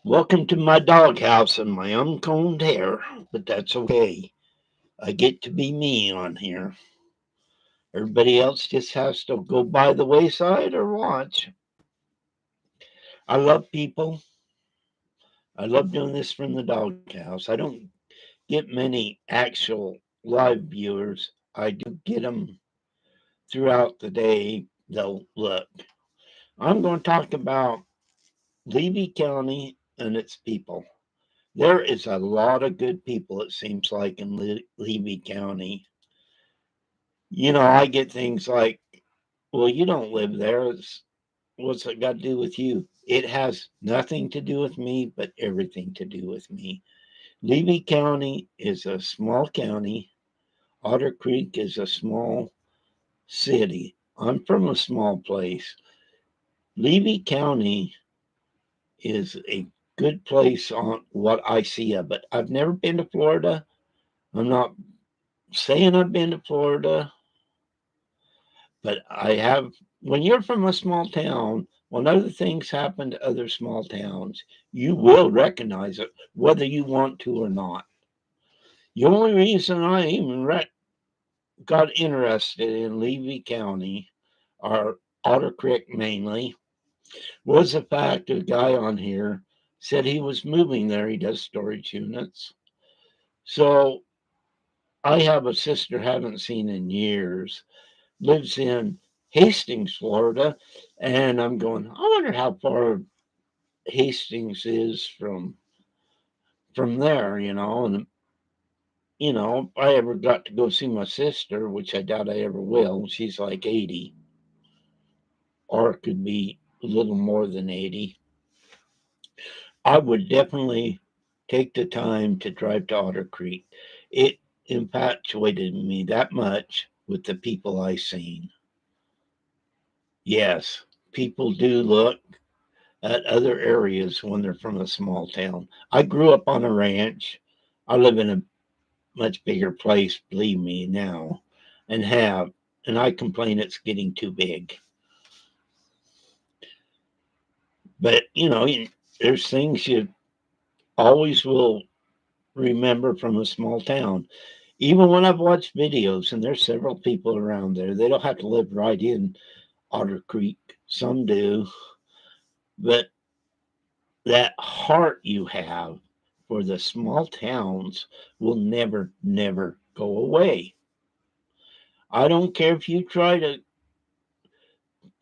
Welcome to my doghouse and my uncombed hair, but that's okay. I get to be me on here. Everybody else just has to go by the wayside or watch. I love people. I love doing this from the doghouse. I don't get many actual live viewers. I do get them throughout the day. They'll look. I'm going to talk about Levy County and its people. There is a lot of good people, it seems like, in Levy County. I get things like, well, you don't live there. What's it got to do with you? It has nothing to do with me, but everything to do with me. Levy County is a small county. Otter Creek is a small city. I'm from a small place. Levy County is a good place on what I see of it. I've never been to Florida. I'm not saying I've been to Florida. But I have, when you're from a small town, when other things happen to other small towns, you will recognize it, whether you want to or not. The only reason I even got interested in Levy County, or Otter Creek mainly, was the fact a guy on here said he was moving there. He does storage units. So I have a sister haven't seen in years, lives in Hastings, Florida, and I'm going, I wonder how far Hastings is from there, and if I ever got to go see my sister, which I doubt I ever will, she's like 80, or could be a little more than 80. I would definitely take the time to drive to Otter Creek. It infatuated me that much with the people I seen. Yes, people do look at other areas when they're from a small town. I grew up on a ranch. I live in a much bigger place, believe me, now, and have, and I complain it's getting too big. But, there's things you always will remember from a small town. Even when I've watched videos, and there's several people around there, they don't have to live right in Otter Creek. Some do, but that heart you have for the small towns will never, never go away. I don't care if you try to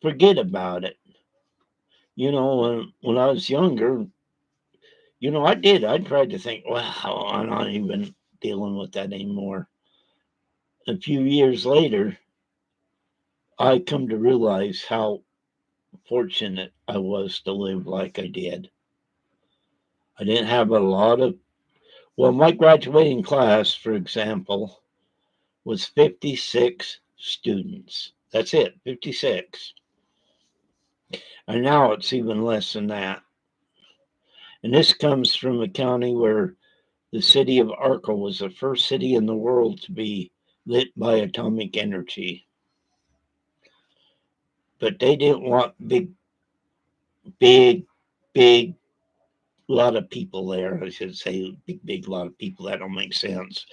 forget about it. When I was younger, I did. I tried to think, wow, I'm not even dealing with that anymore. A few years later, I come to realize how fortunate I was to live like I did. I didn't have a lot of, well, my graduating class, for example, was 56 students. That's it, 56. And now it's even less than that. And this comes from a county where the city of Arco was the first city in the world to be lit by atomic energy. But they didn't want big, big lot of people there. I should say big lot of people. That don't make sense.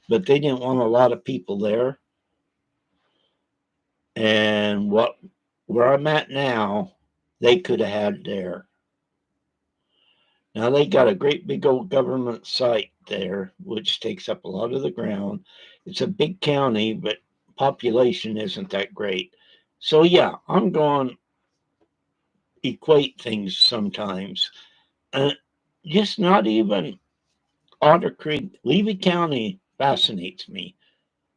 But they didn't want a lot of people there. And where I'm at now, they could have had there. Now they got a great big old government site there, which takes up a lot of the ground. It's a big county, but population isn't that great. So yeah, I'm going equate things sometimes. Uh, just not even Otter Creek, Levy County fascinates me.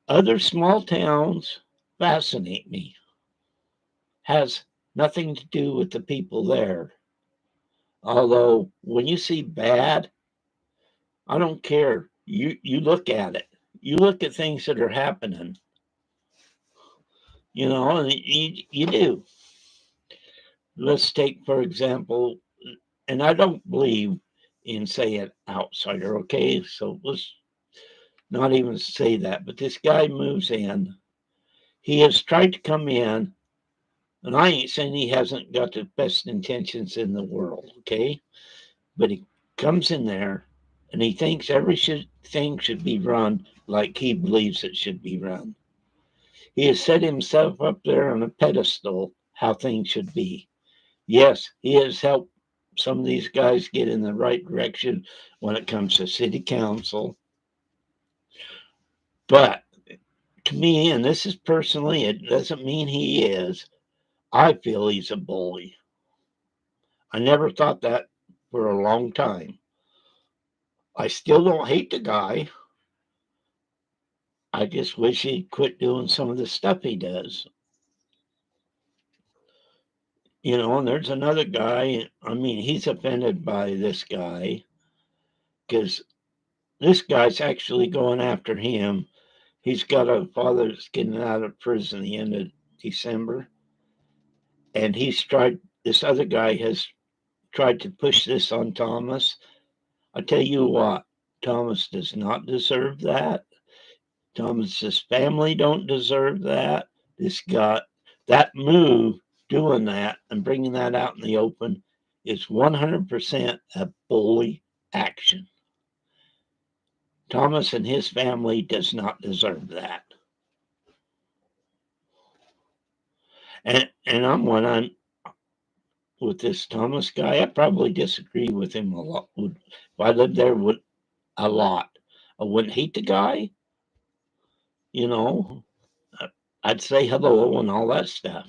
Other small towns fascinate me. Has nothing to do with the people there. Although when you see bad, I don't care. You look at it. You look at things that are happening, and you do. Let's take, for example, and I don't believe in saying outsider, okay? So let's not even say that. But this guy moves in. He has tried to come in, and I ain't saying he hasn't got the best intentions in the world, okay? but he comes in there and he thinks everything should be run like he believes it should be run. He has set himself up there on a pedestal how things should be. Yes, he has helped some of these guys get in the right direction when it comes to city council. But to me, and this is personally, it doesn't mean he is. I feel he's a bully. I never thought that for a long time. I still don't hate the guy. I just wish he'd quit doing some of the stuff he does. And there's another guy. I mean, he's offended by this guy because this guy's actually going after him. He's got a father that's getting out of prison the end of December, and this other guy has tried to push this on Thomas. I tell you what, Thomas does not deserve that. Thomas's family don't deserve that. This guy, that move, doing that and bringing that out in the open is 100% a bully action. Thomas and his family does not deserve that. And I'm with this Thomas guy. I probably disagree with him a lot. If I lived there, would a lot. I wouldn't hate the guy. You know, I'd say hello and all that stuff.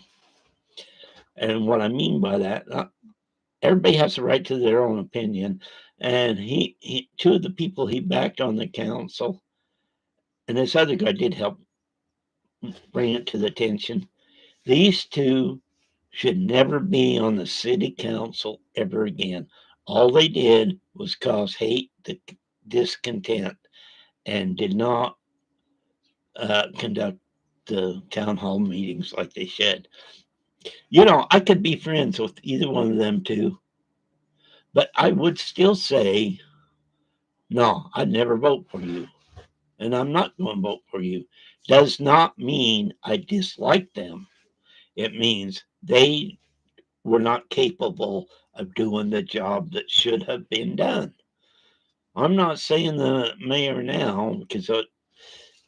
And what I mean by that, everybody has a right to their own opinion. And two of the people he backed on the council, and this other guy did help bring it to the attention. These two should never be on the city council ever again. All they did was cause hate, discontent, and did not conduct the town hall meetings like they should. I could be friends with either one of them two, but I would still say, no, I'd never vote for you. And I'm not going to vote for you. Does not mean I dislike them. It means they were not capable of doing the job that should have been done. I'm not saying the mayor now, because,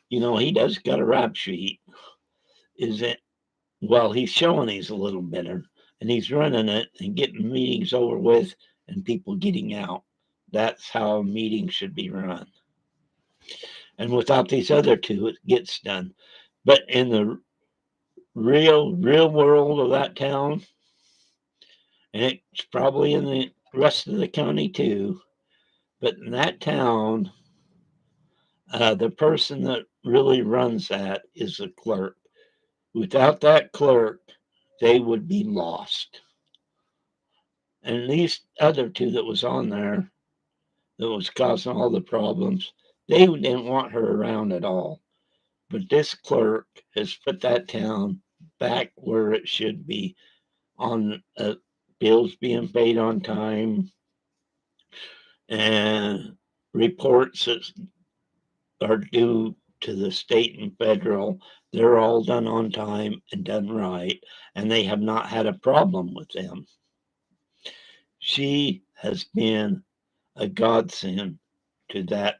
he does got a rap sheet. Is it, well, he's showing he's a little bitter, and he's running it and getting meetings over with and people getting out. That's how a meeting should be run. And without these other two, it gets done. But in the real world of that town, and it's probably in the rest of the county too, but in that town, the person that really runs that is the clerk. Without that clerk, they would be lost. And these other two that was on there, that was causing all the problems, they didn't want her around at all. But this clerk has put that town back where it should be, on bills being paid on time, and reports that are due to the state and federal. They're all done on time and done right, and they have not had a problem with them. She has been a godsend to that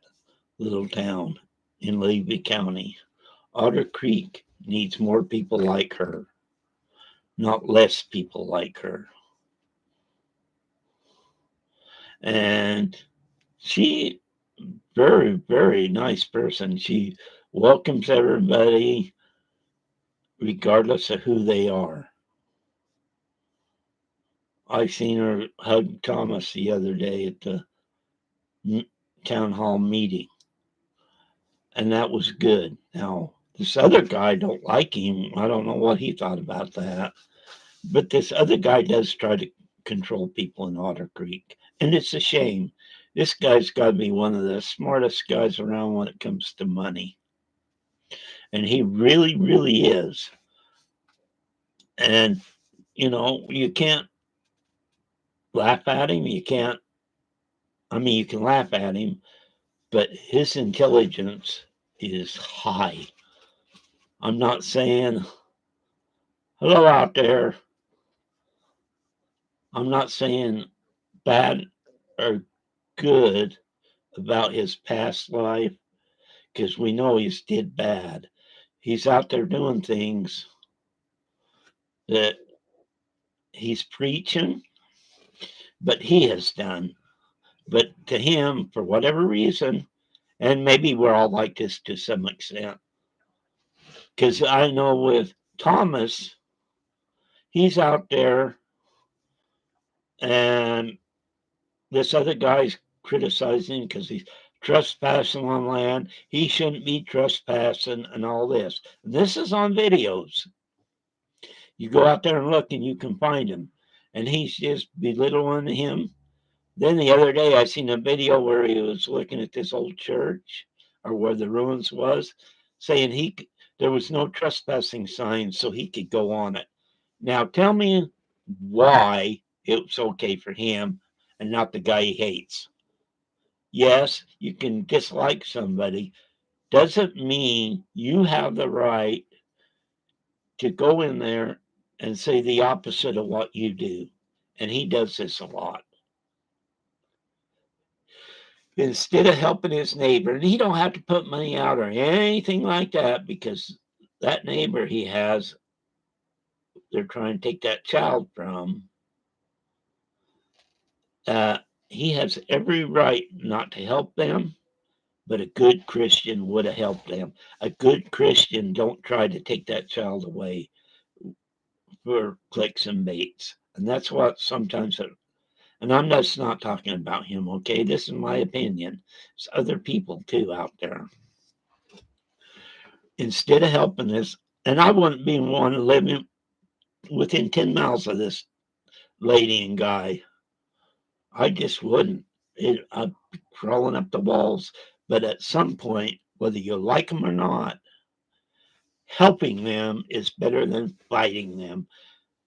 little town in Levy County. Otter Creek needs more people like her, not less people like her. And she, very, very nice person. She welcomes everybody regardless of who they are. I seen her hug Thomas the other day at the town hall meeting, and that was good. Now, this other guy don't like him. I don't know what he thought about that. But this other guy does try to control people in Otter Creek, and it's a shame. This guy's got to be one of the smartest guys around when it comes to money. And he really, really is. And, you can't laugh at him. You can laugh at him, but his intelligence is high. I'm not saying, hello out there. I'm not saying bad are good about his past life because we know he's did bad. He's out there doing things that he's preaching, but he has done. But to him, for whatever reason, and maybe we're all like this to some extent, because I know with Thomas, he's out there and this other guy's criticizing because he's trespassing on land. He shouldn't be trespassing and all this. This is on videos. You go out there and look and you can find him. And he's just belittling him. Then the other day I seen a video where he was looking at this old church or where the ruins was, saying there was no trespassing sign so he could go on it. Now tell me why it's okay for him and not the guy he hates. Yes, you can dislike somebody. Doesn't mean you have the right to go in there and say the opposite of what you do. And he does this a lot. Instead of helping his neighbor, and he don't have to put money out or anything like that because that neighbor he has, they're trying to take that child from. Uh, he has every right not to help them, but a good Christian would have helped them. A good Christian don't try to take that child away for clicks and baits. And that's what sometimes, and I'm just not talking about him, okay? This is my opinion. There's other people too out there. Instead of helping this, and I wouldn't be one living within 10 miles of this lady and guy. I just wouldn't. I'd be crawling up the walls. But at some point, whether you like them or not, helping them is better than fighting them.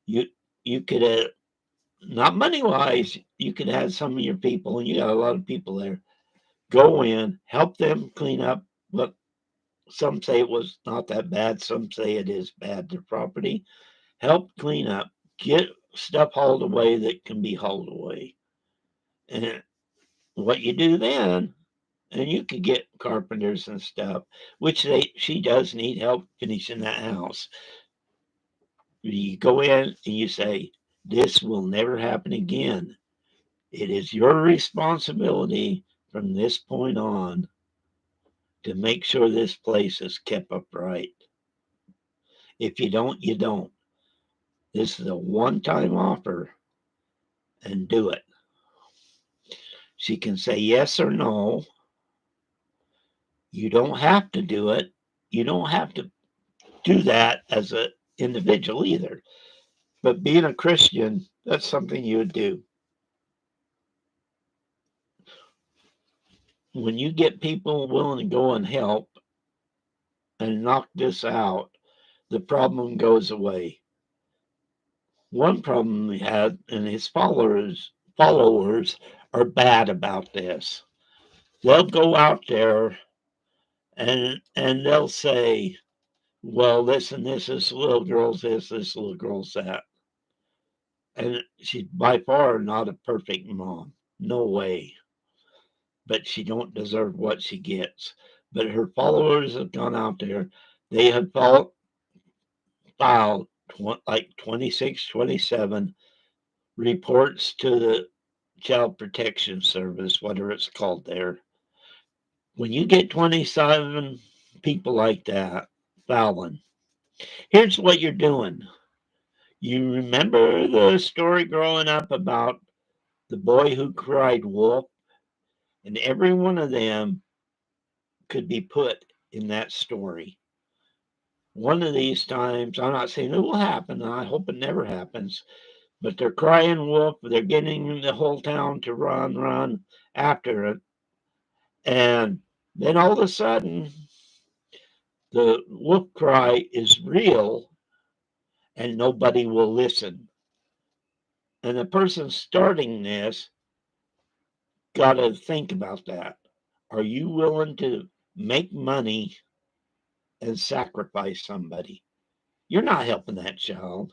You you could not money wise, you could have some of your people, and you got a lot of people there. Go in, help them clean up what some say it was not that bad, some say it is bad, their property. Help clean up, get stuff hauled away that can be hauled away. And what you do then, and you could get carpenters and stuff, which she does need help finishing that house. You go in and you say, this will never happen again. It is your responsibility from this point on to make sure this place is kept upright. If you don't, you don't. This is a one time offer and do it. She can say yes or no. You don't have to do it. You don't have to do that as an individual either. But being a Christian, that's something you would do. When you get people willing to go and help and knock this out, the problem goes away. One problem we had, and his followers are bad about this. They'll go out there and they'll say, well, listen, this little girl's this little girl's that. And she's by far not a perfect mom. No way. But she don't deserve what she gets. But her followers have gone out there. They have filed like 26, 27 reports to the Child Protection Service, whatever it's called there. When you get 27 people like that filing, here's what you're doing. You remember the story growing up about the boy who cried wolf? And every one of them could be put in that story. One of these times, I'm not saying it will happen, and I hope it never happens, but they're crying wolf, they're getting the whole town to run after it. And then all of a sudden, the wolf cry is real and nobody will listen. And the person starting this got to think about that. Are you willing to make money and sacrifice somebody? You're not helping that child.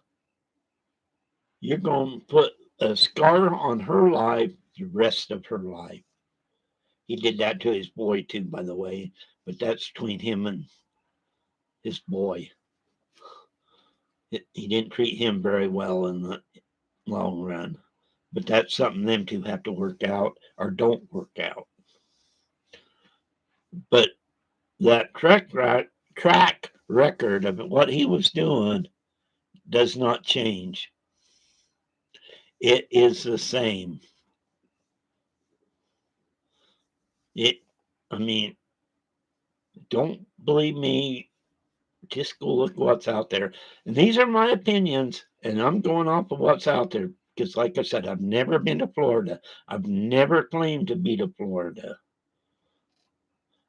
You're going to put a scar on her life the rest of her life. He did that to his boy too, by the way, but that's between him and his boy. He didn't treat him very well in the long run, but that's something them two have to work out or don't work out. But that track record of what he was doing does not change. It is the same. I mean, don't believe me. Just go look what's out there. And these are my opinions, and I'm going off of what's out there because, like I said, I've never been to Florida. I've never claimed to be to Florida.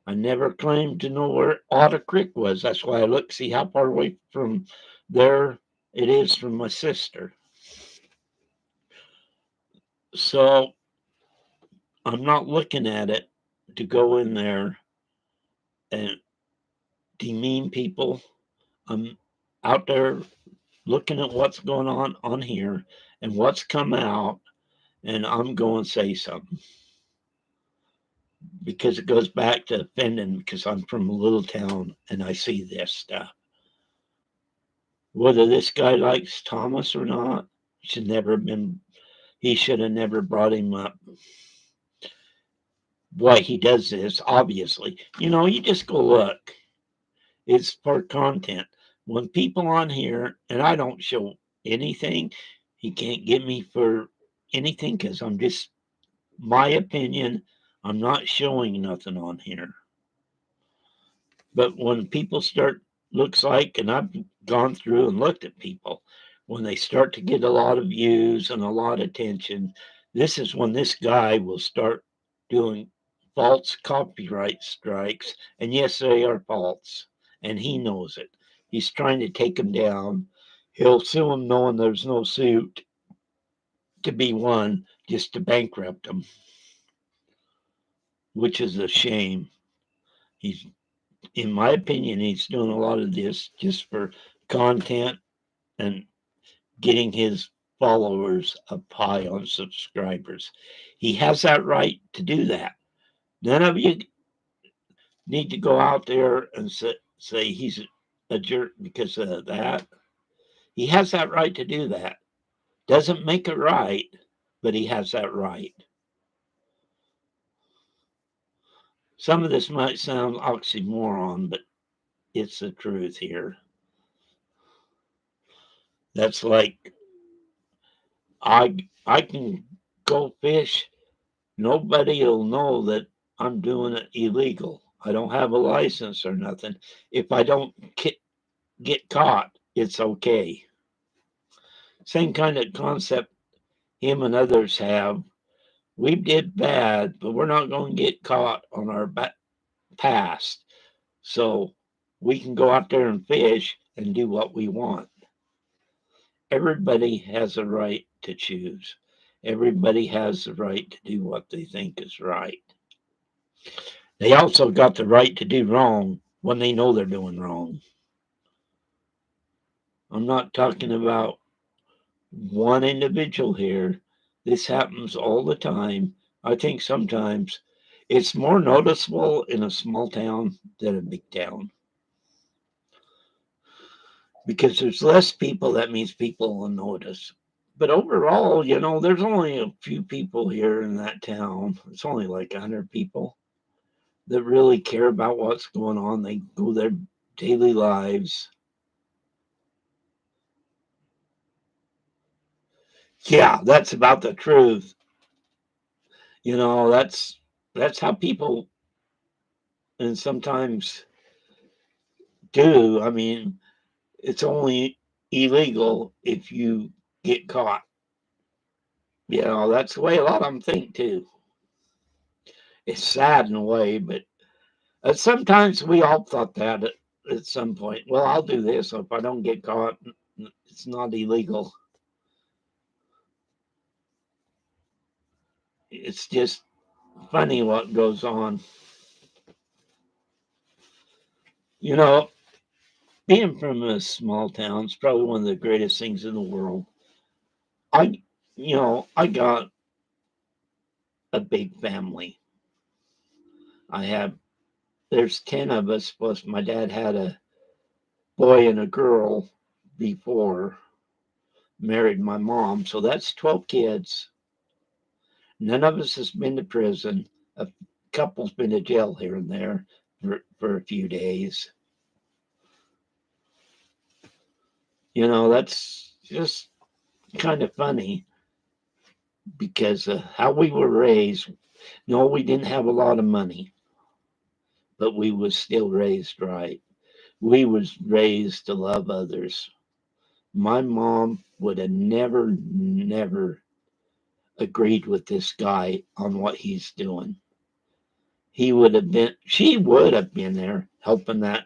I never claimed to know where Otter Creek was. That's why I look, see how far away from there it is from my sister. So I'm not looking at it to go in there and demean people. I'm out there looking at what's going on here and what's come out, and I'm going to say something because it goes back to offending because I'm from a little town and I see this stuff. Whether this guy likes Thomas or not, he should have never brought him up. Why he does this, obviously. You just go look. It's for content. When people on here, and I don't show anything, he can't get me for anything because I'm just my opinion. I'm not showing nothing on here. But when people looks like, and I've gone through and looked at people, when they start to get a lot of views and a lot of attention, this is when this guy will start doing false copyright strikes. And yes, they are false. And he knows it. He's trying to take them down. He'll sue them knowing there's no suit to be won just to bankrupt them, which is a shame. He's In my opinion, he's doing a lot of this just for content and getting his followers up high on subscribers. He has that right to do that. None of you need to go out there and say he's a jerk because of that. He has that right to do that. Doesn't make it right, but he has that right. Some of this might sound oxymoron, but it's the truth here. That's like I can go fish. Nobody will know that I'm doing it illegal. I don't have a license or nothing. If I don't get caught, it's okay. Same kind of concept him and others have. We did bad, but we're not going to get caught on our past. So we can go out there and fish and do what we want. Everybody has a right to choose. Everybody has the right to do what they think is right. They also got the right to do wrong when they know they're doing wrong. I'm not talking about one individual here. This happens all the time. I think sometimes it's more noticeable in a small town than a big town. Because there's less people, that means people will notice. But overall, there's only a few people here in that town. It's only like 100 people that really care about what's going on. They go their daily lives. Yeah, that's about the truth. That's how people and sometimes do. I mean, it's only illegal if you get caught. That's the way a lot of them think too. It's sad in a way, but sometimes we all thought that at some point. Well, I'll do this, so if I don't get caught, it's not illegal. It's just funny what goes on. You know, being from a small town is probably one of the greatest things in the world. I got a big family. I have, there's 10 of us, plus my dad had a boy and a girl before married my mom. So that's 12 kids. None of us has been to prison. A couple's been to jail here and there for a few days. You know, that's just kind of funny because how we were raised. No, we didn't have a lot of money, but we was still raised right. We was raised to love others. My mom would have never agreed with this guy on what he's doing. She would have been there helping that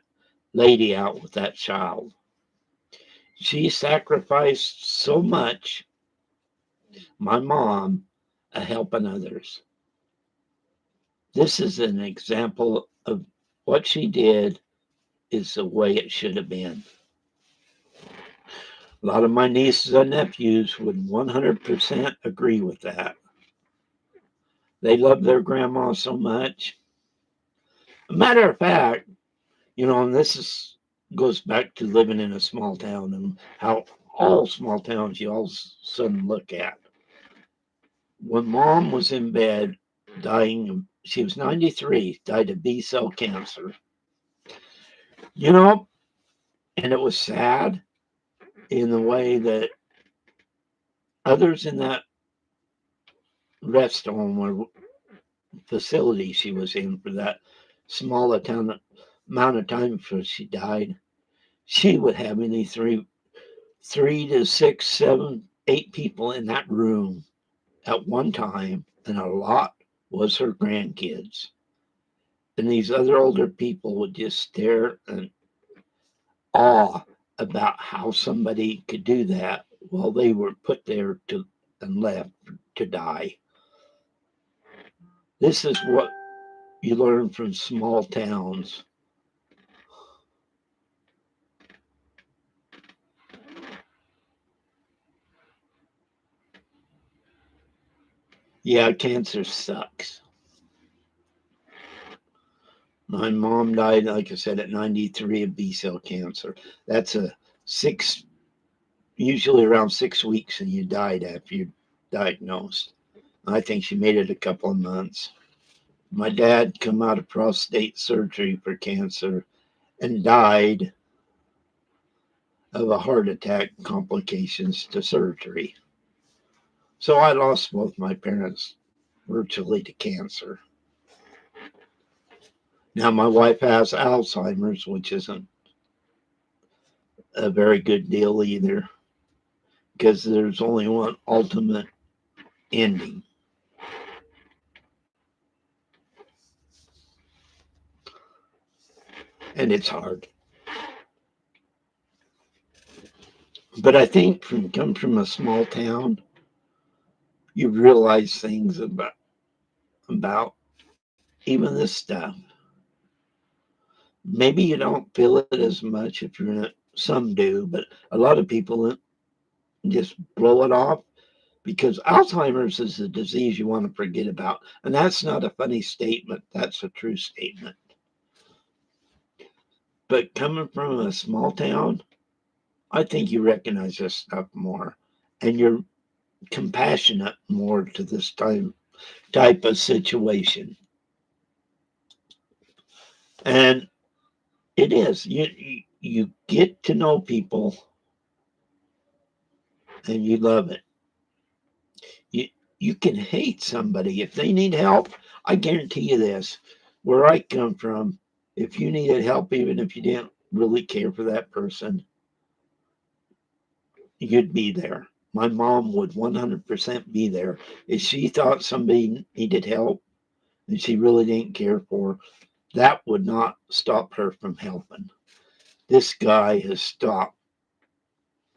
lady out with that child. She sacrificed so much, my mom, helping others. This is an example of what she did is the way it should have been. A lot of my nieces and nephews would 100% agree with that. They love their grandma so much. A matter of fact, you know, and goes back to living in a small town and how all small towns you all of a sudden look at. When mom was in bed dying, she was 93, died of B cell cancer. You know, and it was sad in the way that others in that rest home or facility she was in for that small amount of time before she died, she would have any three to six, seven, 8 people in that room at one time, and a lot was her grandkids. And these other older people would just stare in awe about how somebody could do that while they were put there to and left to die. This is what you learn from small towns. Yeah, cancer sucks. My mom died, like I said, at 93 of B cell cancer. That's usually around 6 weeks, and you died after you're diagnosed. I think she made it a couple of months. My dad come out of prostate surgery for cancer and died of a heart attack complications to surgery. So I lost both my parents virtually to cancer. Now my wife has Alzheimer's, which isn't a very good deal either, because there's only one ultimate ending. And it's hard. But I think come from a small town, you realize things about even this stuff. Maybe you don't feel it as much if you're in it. Some do, but a lot of people just blow it off because Alzheimer's is a disease you want to forget about. And that's not a funny statement, that's a true statement. But coming from a small town, I think you recognize this stuff more and you're compassionate more to this type of situation. And it is. You get to know people and you love it. You you can hate somebody if they need help. I guarantee you this. Where I come from, if you needed help, even if you didn't really care for that person, you'd be there. My mom would 100% be there. If she thought somebody needed help and she really didn't care for, that would not stop her from helping. This guy has stopped,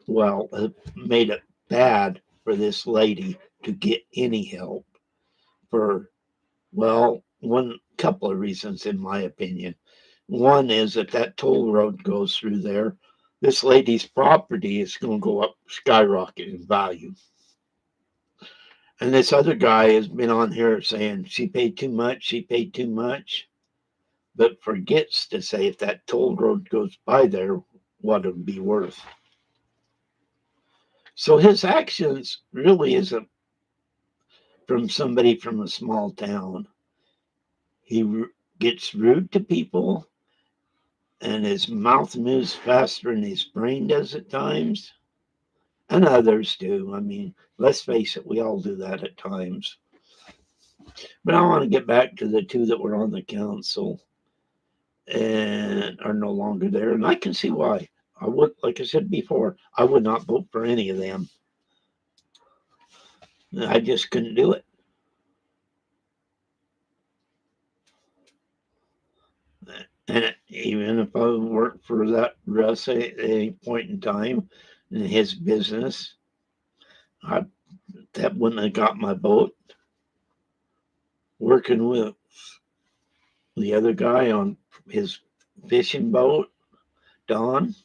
well, made it bad for this lady to get any help for, well, one couple of reasons, in my opinion. One is if that toll road goes through there, this lady's property is going to go up, skyrocket in value. And this other guy has been on here saying she paid too much, she paid too much, but forgets to say if that toll road goes by there, what it would be worth. So his actions really isn't from somebody from a small town. He gets rude to people, and his mouth moves faster than his brain does at times, and others do. I mean, let's face it, we all do that at times. But I want to get back to the two that were on the council and are no longer there, and I can see why. I would, like I said before, I would not vote for any of them. I just couldn't do it. And even if I worked for that Russ at any point in time in his business, I, that wouldn't have got my vote. Working with the other guy on his fishing boat, Don,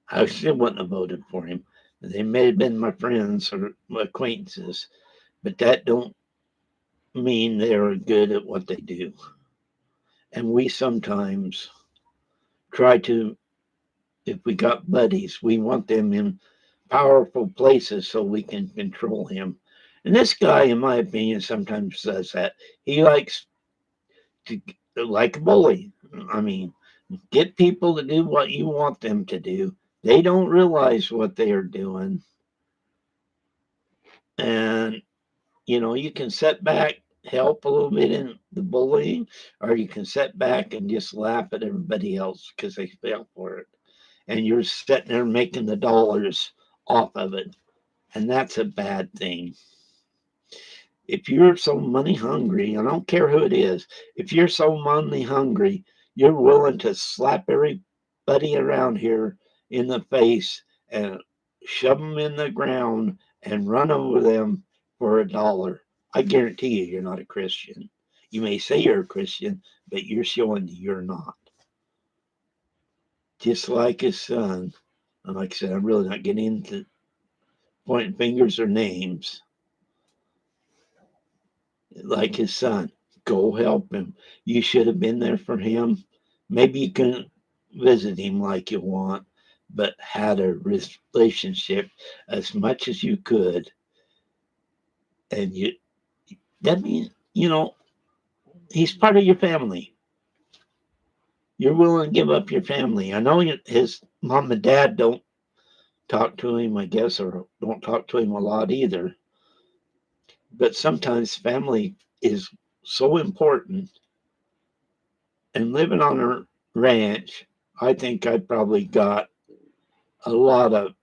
I still wouldn't have voted for him. They may have been my friends or my acquaintances, but that don't mean they're good at what they do. And we sometimes try to, if we got buddies, we want them in powerful places so we can control him. And this guy, in my opinion, sometimes says that. He likes to, like a bully. I mean, get people to do what you want them to do. They don't realize what they are doing. And, you can set back, help a little bit in the bullying, or you can set back and just laugh at everybody else because they fell for it. And you're sitting there making the dollars off of it. And that's a bad thing. If you're so money hungry, I don't care who it is, if you're so money hungry, you're willing to slap everybody around here in the face and shove them in the ground and run over them for $1. I guarantee you, you're not a Christian. You may say you're a Christian, but you're showing you're not. Just like his son. And like I said, I'm really not getting into pointing fingers or names. Like his son. Go help him. You should have been there for him. Maybe you can visit him like you want, but had a relationship as much as you could. And that means, he's part of your family. You're willing to give up your family. I know his mom and dad don't talk to him, I guess, or don't talk to him a lot either. But sometimes family is so important. And living on a ranch, I think I probably got a lot of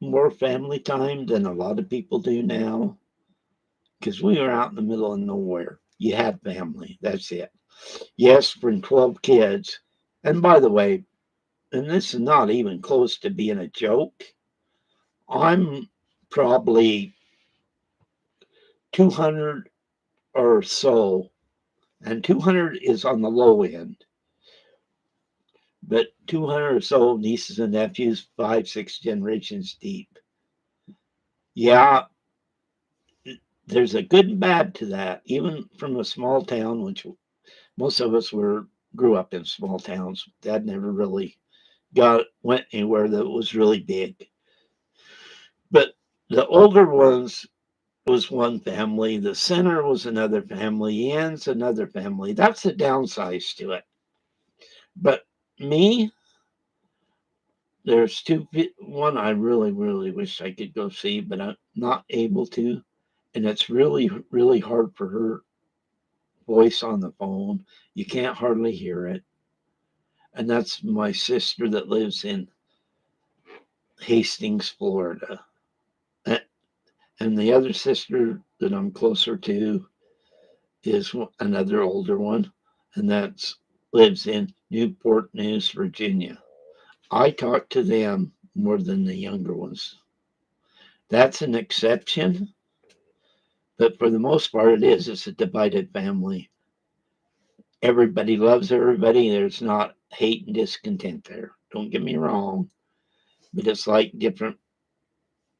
more family time than a lot of people do now because we were out in the middle of nowhere. You had family, that's it. Yes, from 12 kids. And by the way, and this is not even close to being a joke, I'm probably 200 or so, and 200 is on the low end, but 200 or so nieces and nephews, 5, 6 generations deep. Yeah, there's a good and bad to that, even from a small town, which most of us grew up in small towns. Dad never really went anywhere that was really big. But the older ones was one family, the center was another family, the end's another family. That's the downsides to it. But me, there's one I really, really wish I could go see, but I'm not able to. And it's really, really hard for her voice on the phone. You can't hardly hear it. And that's my sister that lives in Hastings, Florida. And the other sister that I'm closer to is another older one, and that lives in Newport News, Virginia. I talk to them more than the younger ones. That's an exception, but for the most part, it's a divided family. Everybody loves everybody. There's not hate and discontent there. Don't get me wrong, but it's like different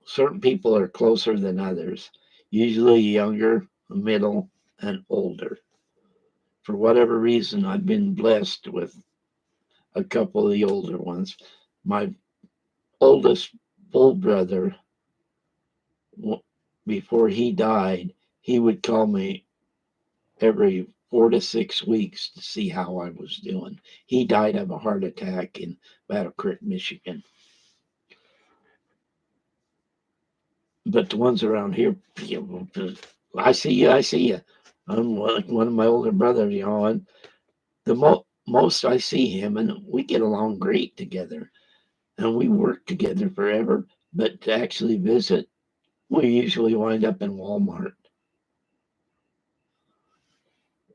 certain people are closer than others, usually younger, middle, and older. For whatever reason, I've been blessed with a couple of the older ones. My oldest full brother, before he died, he would call me every 4 to 6 weeks to see how I was doing. He died of a heart attack in Battle Creek, Michigan. But the ones around here, I see you, I see you. I'm like one of my older brothers, and the most I see him, and we get along great together, and we work together forever. But to actually visit, we usually wind up in Walmart.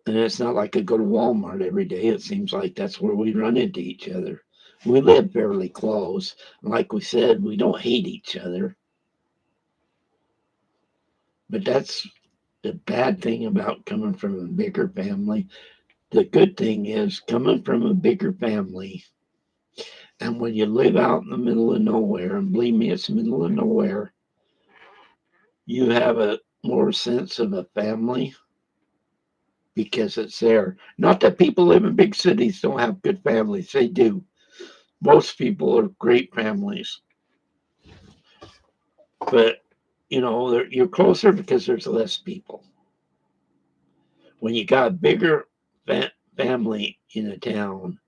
And it's not like I go to Walmart every day. It seems like that's where we run into each other. We live fairly close. Like we said, we don't hate each other. But that's the bad thing about coming from a bigger family. The good thing is coming from a bigger family, and when you live out in the middle of nowhere, and believe me, it's the middle of nowhere, you have a more sense of a family because it's there. Not that people live in big cities don't have good families, they do. Most people are great families, but you're closer because there's less people. When you got a bigger family in a town,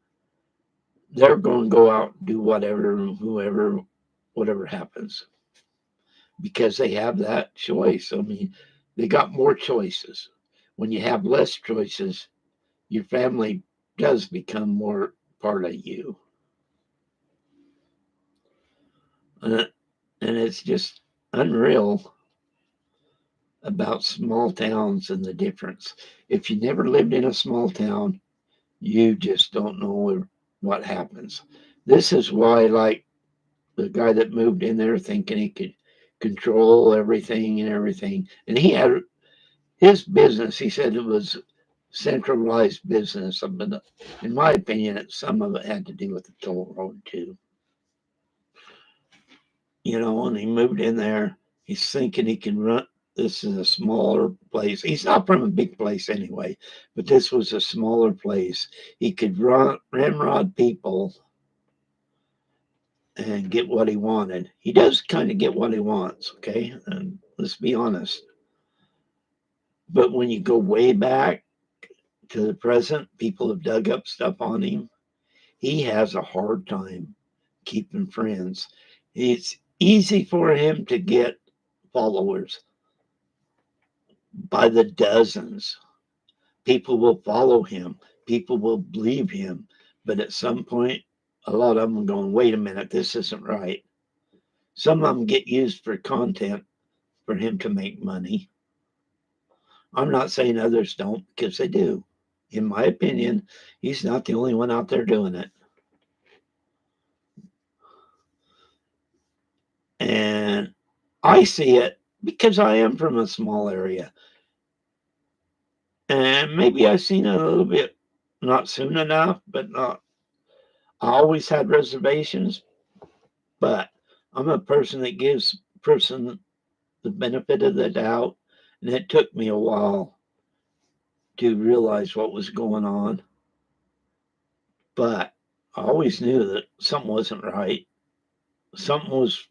they're going to go out and do whatever, whoever, whatever happens because they have that choice. I mean, they got more choices. When you have less choices, your family does become more part of you. And, and it's just unreal about small towns and the difference. If you never lived in a small town, you just don't know what happens. This is why, like the guy that moved in there thinking he could control everything, and he had his business. He said it was centralized business, but in my opinion, some of it had to do with the toll road too. And he moved in there. He's thinking he can run. This is a smaller place. He's not from a big place anyway, but this was a smaller place. He could ramrod people and get what he wanted. He does kind of get what he wants, okay? And let's be honest. But when you go way back to the present, people have dug up stuff on him. He has a hard time keeping friends. It's easy for him to get followers by the dozens. People will follow him, people will believe him. But at some point, a lot of them are going, wait a minute, this isn't right. Some of them get used for content for him to make money. I'm not saying others don't, because they do. In my opinion, he's not the only one out there doing it. And I see it because I am from a small area. And maybe I've seen it a little bit, not soon enough, but not. I always had reservations, but I'm a person that gives person the benefit of the doubt. And it took me a while to realize what was going on. But I always knew that something wasn't right. Something was,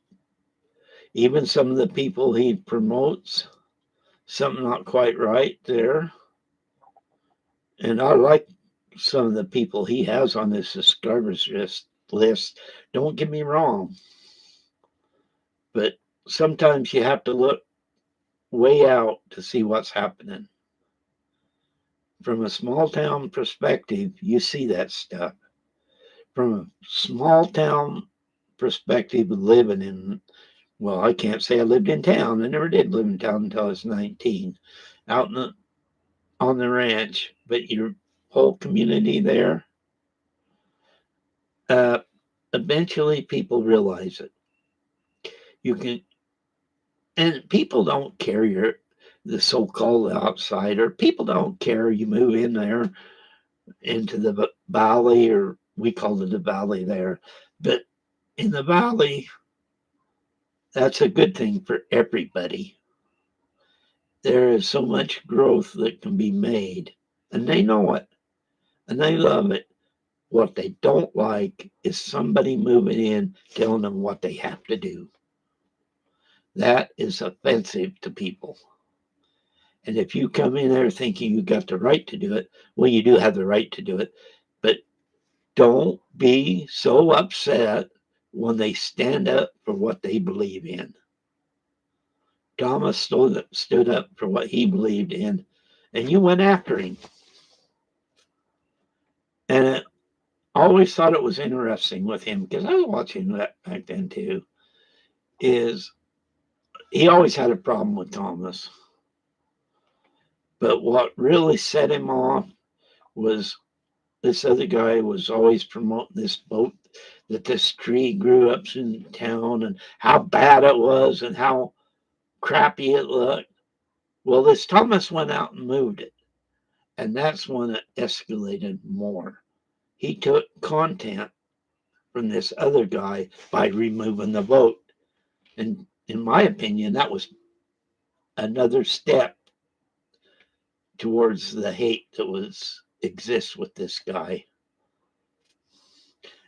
even some of the people he promotes, something not quite right there. And I like some of the people he has on his subscribers list. Don't get me wrong, but sometimes you have to look way out to see what's happening. From a small town perspective, you see that stuff. From a small town perspective, living in, well, I can't say I lived in town. I never did live in town until I was 19, out on the ranch. But your whole community there, uh, eventually people realize it. You can, and people don't care you're the so-called outsider. People don't care you move in there into the valley, or we call it the valley there. But in the valley, That's a good thing for everybody. There is so much growth that can be made, and they know it, and they love it. What they don't like is somebody moving in telling them what they have to do. That is offensive to people. And if you come in there thinking you got the right to do it, well, you do have the right to do it, but don't be so upset when they stand up for what they believe in. Thomas stood up for what he believed in, and you went after him. And I always thought it was interesting with him because I was watching that back then too. Is he always had a problem with Thomas, but what really set him off was this other guy was always promoting this boat that this tree grew up in town and how bad it was and how crappy it looked. Well, this Thomas went out and moved it, and that's when it escalated more. He took content from this other guy by removing the boat. And in my opinion, that was another step towards the hate that was exists with this guy.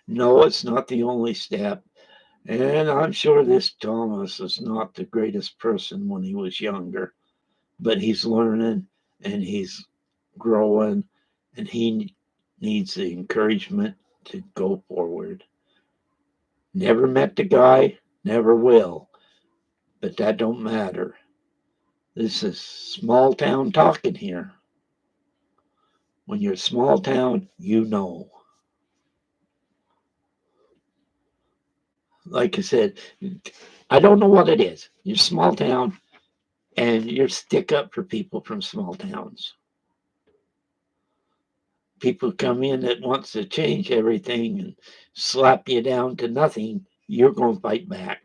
No, it's not the only step. And I'm sure this Thomas is not the greatest person when he was younger, but he's learning and he's growing and he needs the encouragement to go forward. Never met the guy, never will, but that don't matter. This is small town talking here. When you're a small town, you know. Like I said, I don't know what it is. You're small town and you're stick up for people from small towns. People come in that wants to change everything and slap you down to nothing, you're going to fight back.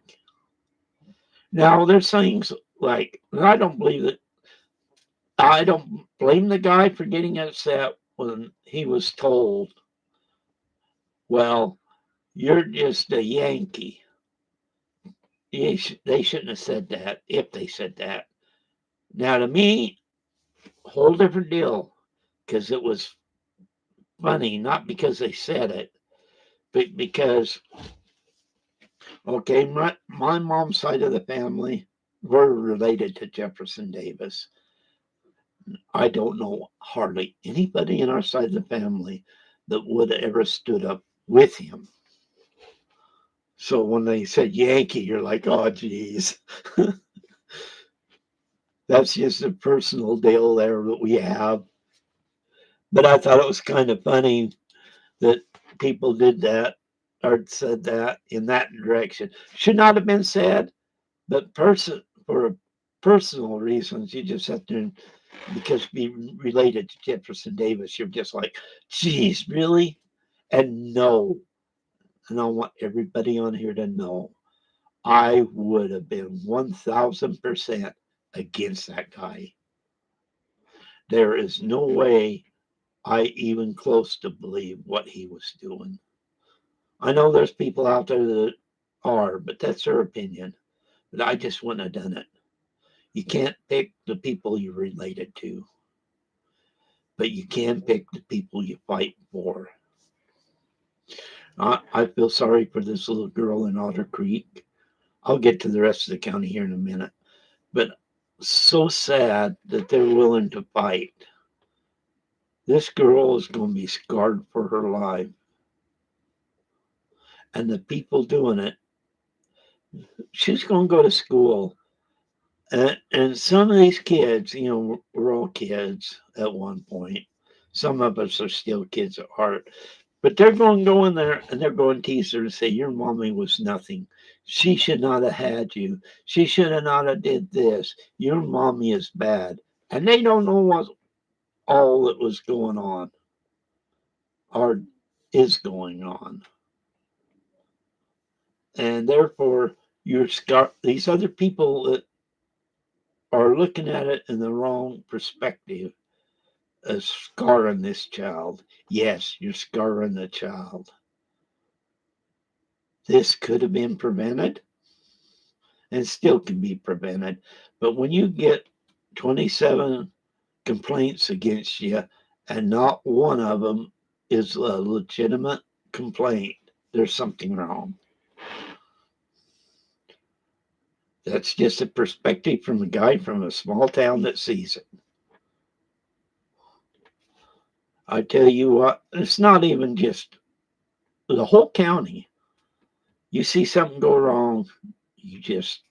Now, there's things like, I don't blame the guy for getting upset when he was told, well, you're just a Yankee. They shouldn't have said that if they said that. Now, to me, whole different deal because it was funny, not because they said it, but because, okay, my mom's side of the family, we're related to Jefferson Davis. I don't know hardly anybody in our side of the family that would have ever stood up with him. So when they said Yankee, you're like, oh, geez. That's just a personal deal there that we have. But I thought it was kind of funny that people did that or said that in that direction. Should not have been said, but for personal reasons, you just have to, because being related to Jefferson Davis, you're just like, geez, really? And no, and I want everybody on here to know, I would have been 1000% against that guy. There is no way I even close to believe what he was doing. I know there's people out there that are, but that's their opinion. But I just wouldn't have done it. You can't pick the people you're related to, but you can pick the people you fight for. I feel sorry for this little girl in Otter Creek. I'll get to the rest of the county here in a minute. But so sad that they're willing to fight. This girl is going to be scarred for her life. And the people doing it, she's going to go to school. And some of these kids, we're all kids at one point. Some of us are still kids at heart. But they're going to go in there and they're going to tease her and say, your mommy was nothing. She should not have had you. She should have not have did this. Your mommy is bad. And they don't know what all that was going on or is going on. And therefore, these other people that are looking at it in the wrong perspective as scarring this child. Yes, you're scarring the child. This could have been prevented. and still can be prevented. But when you get 27 complaints against you and not one of them is a legitimate complaint, there's something wrong. That's just a perspective from a guy from a small town that sees it. I tell you what, it's not even just the whole county. You see something go wrong, you just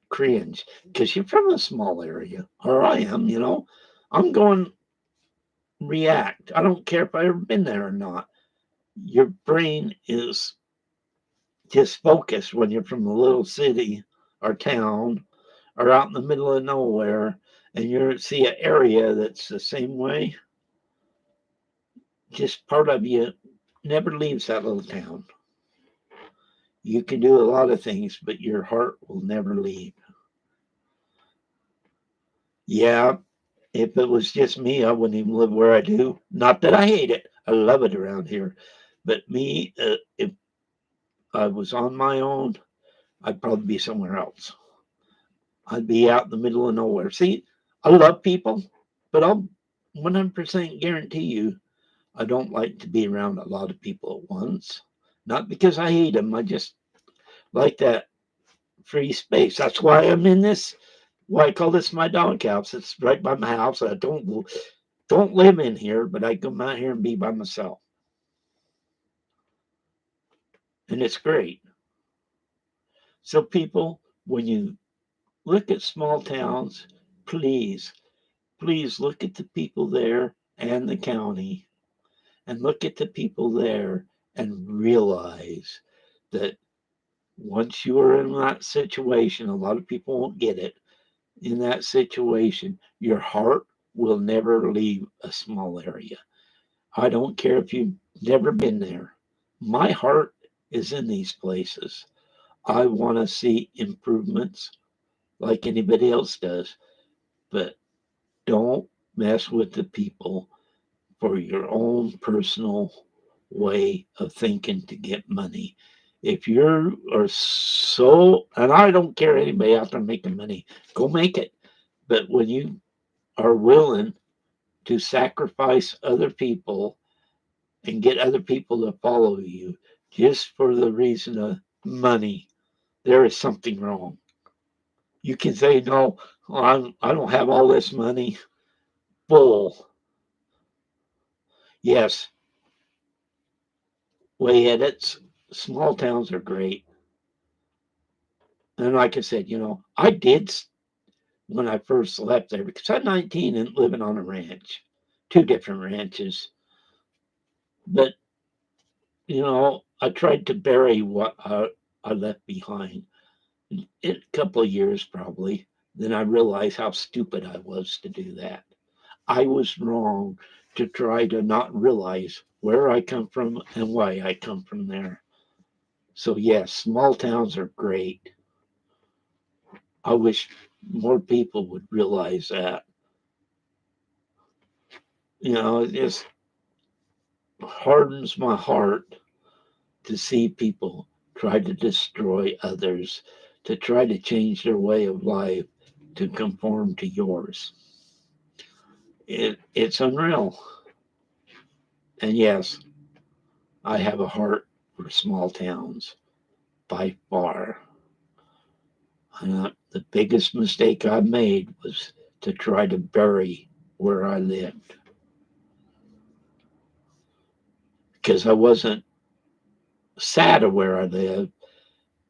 cringe because you're from a small area, or I am, I'm going react. I don't care if I've ever been there or not. Your brain is just focused when you're from a little city or town or out in the middle of nowhere and you see an area that's the same way. Just part of you never leaves that little town. You can do a lot of things, but your heart will never leave. Yeah, if it was just me, I wouldn't even live where I do. Not that I hate it. I love it around here. But me, if I was on my own, I'd probably be somewhere else. I'd be out in the middle of nowhere. See, I love people, but I'll 100% guarantee you I don't like to be around a lot of people at once. Not because I hate them, I just like that free space. That's why I'm in this. Why I call this my doghouse. It's right by my house. I don't live in here, but I come out here and be by myself, and it's great. So people, when you look at small towns, please, please look at the people there and the county, and look at the people there and realize that once you are in that situation, a lot of people won't get it. In that situation, your heart will never leave a small area. I don't care if you've never been there. My heart is in these places. I want to see improvements like anybody else does, but don't mess with the people for your own personal way of thinking to get money. If you are so, and I don't care anybody out there making money, go make it. But when you are willing to sacrifice other people and get other people to follow you just for the reason of money, there is something wrong. You can say, no, I don't have all this money. Bull. Yes, way edits. Small towns are great. And like I said, I did when I first left there because I'm 19 and living on a ranch, two different ranches. But, I tried to bury what I left behind in a couple of years probably. Then I realized how stupid I was to do that. I was wrong to try to not realize where I come from and why I come from there. So, yes, small towns are great. I wish more people would realize that. It just hardens my heart to see people try to destroy others, to try to change their way of life to conform to yours. It's unreal. And yes, I have a heart for small towns by far. The biggest mistake I made was to try to bury where I lived because I wasn't sad of where I lived,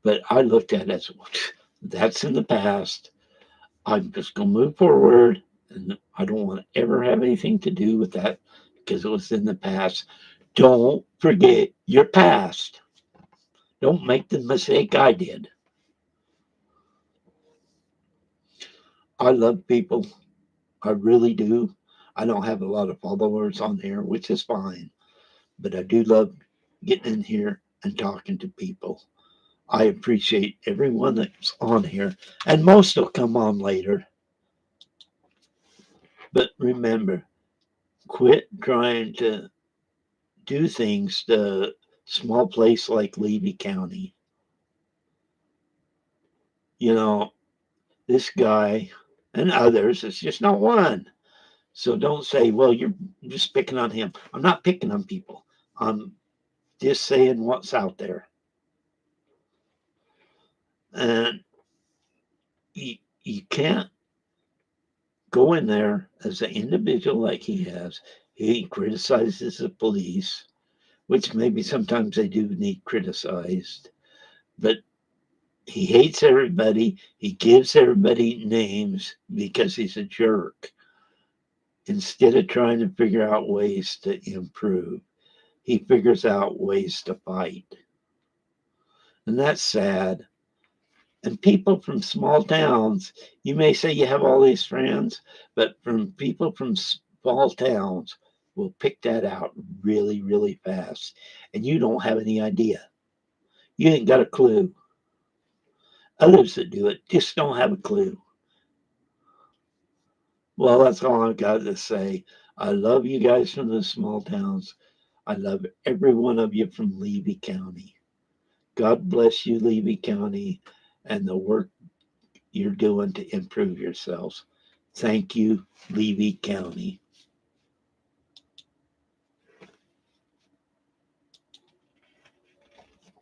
but I looked at it as that's in the past. I'm just going to move forward and I don't want to ever have anything to do with that because it was in the past. Don't forget your past. Don't make the mistake I did. I love people. I really do. I don't have a lot of followers on here, which is fine, but I do love getting in here and talking to people. I appreciate everyone that's on here, and most will come on later. But remember, quit trying to do things to small place like Levy County. You know, this guy and others, it's just not one. So don't say, well, you're just picking on him. I'm not picking on people. I'm just saying what's out there. And you can't go in there as an individual like he has. He criticizes the police, which maybe sometimes they do need criticized, but he hates everybody. He gives everybody names because he's a jerk. Instead of trying to figure out ways to improve, he figures out ways to fight. And that's sad. And people from small towns, you may say you have all these friends, but from people from small towns will pick that out really, really fast. And you don't have any idea. You ain't got a clue. Others that do it just don't have a clue. Well, that's all I've got to say. I love you guys from the small towns. I love every one of you from Levy County. God bless you, Levy County, and the work you're doing to improve yourselves. Thank you, Levy County.